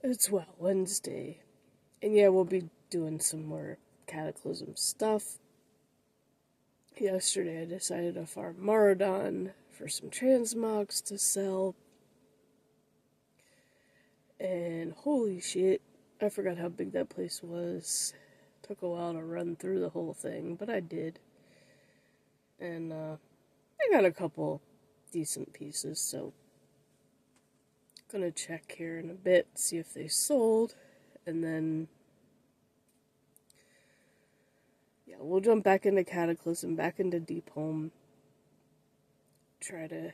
It's well Wednesday. And yeah, we'll be doing some more Cataclysm stuff. Yesterday I decided to farm Maradon for some transmogs to sell. And holy shit, I forgot how big that place was. Took a while to run through the whole thing, but I did. And I got a couple decent pieces, so gonna check here in a bit, see if they sold, and then yeah, we'll jump back into Cataclysm, back into Deep Home, try to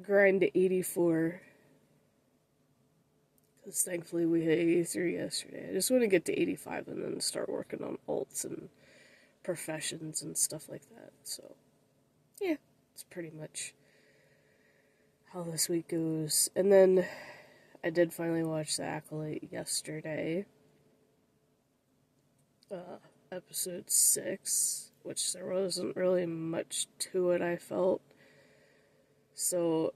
grind to 84, because thankfully we hit 83 yesterday. I just want to get to 85 and then start working on alts and professions and stuff like that, so yeah, it's pretty much how this week goes. And then I did finally watch The Acolyte yesterday, episode 6, which there wasn't really much to it, I felt. So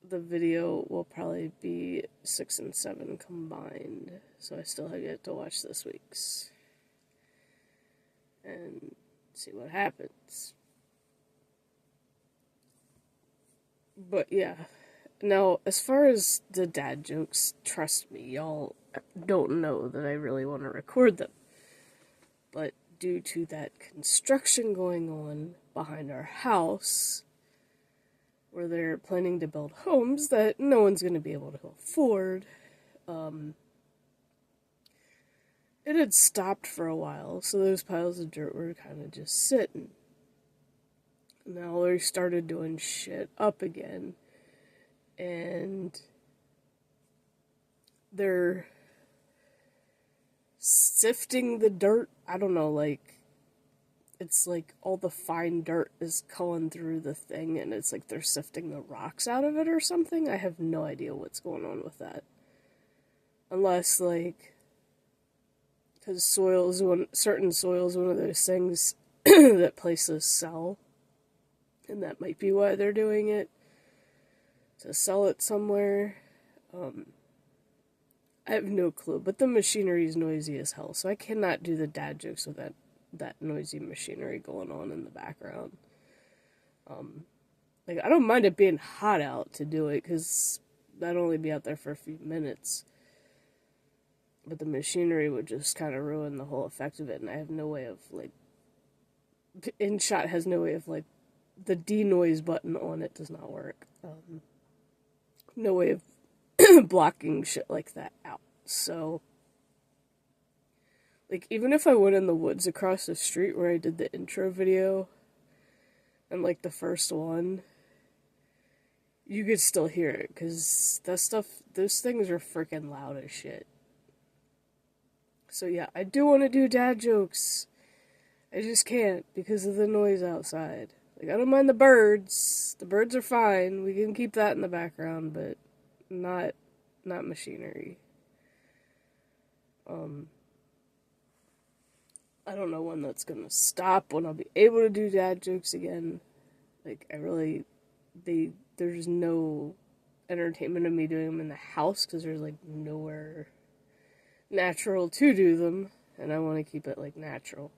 the video will probably be 6 and 7 combined. So I still have yet to watch this week's and see what happens. But yeah. Now, as far as the dad jokes, trust me, y'all don't know that I really want to record them. But due to that construction going on behind our house, where they're planning to build homes that no one's going to be able to afford, it had stopped for a while, so those piles of dirt were kind of just sitting. Now they started doing shit up again, and they're sifting the dirt. I don't know, like, it's like all the fine dirt is going through the thing, and it's like they're sifting the rocks out of it or something. I have no idea what's going on with that. Unless, like, because certain soil is one of those things that places sell, and that might be why they're doing it, to sell it somewhere. I have no clue, but the machinery is noisy as hell, so I cannot do the dad jokes with that noisy machinery going on in the background. Like, I don't mind it being hot out to do it, because I'd only be out there for a few minutes. But the machinery would just kind of ruin the whole effect of it, and I have no way of, like, InShot has no way of, like, the denoise button on it does not work. No way of blocking shit like that out. So, like, even if I went in the woods across the street where I did the intro video, and, like, the first one, you could still hear it, because those things are freaking loud as shit. So yeah, I do want to do dad jokes. I just can't, because of the noise outside. Like, I don't mind the birds. The birds are fine. We can keep that in the background, but not machinery. I don't know when that's gonna stop, when I'll be able to do dad jokes again. Like, there's no entertainment of me doing them in the house, because there's, like, nowhere natural to do them, and I want to keep it, like, natural.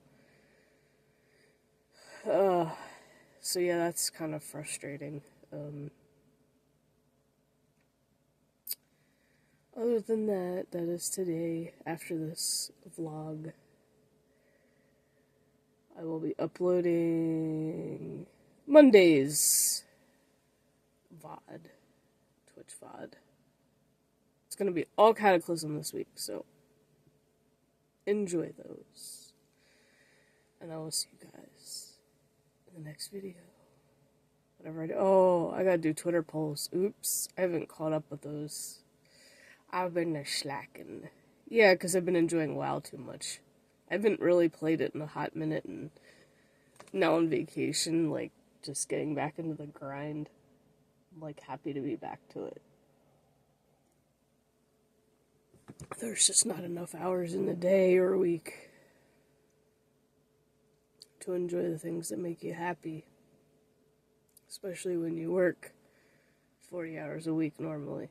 So yeah, that's kind of frustrating. Other than that, that is today. After this vlog, I will be uploading Monday's VOD, Twitch VOD. It's going to be all Cataclysm this week, so enjoy those. And I will see you guys in the next video. Whatever I do. Oh, I gotta do Twitter polls. Oops, I haven't caught up with those. I've been slacking. Yeah, because I've been enjoying WoW too much. I haven't really played it in a hot minute, and now on vacation, like, just getting back into the grind. I'm, like, happy to be back to it. There's just not enough hours in the day or week to enjoy the things that make you happy. Especially when you work 40 hours a week normally.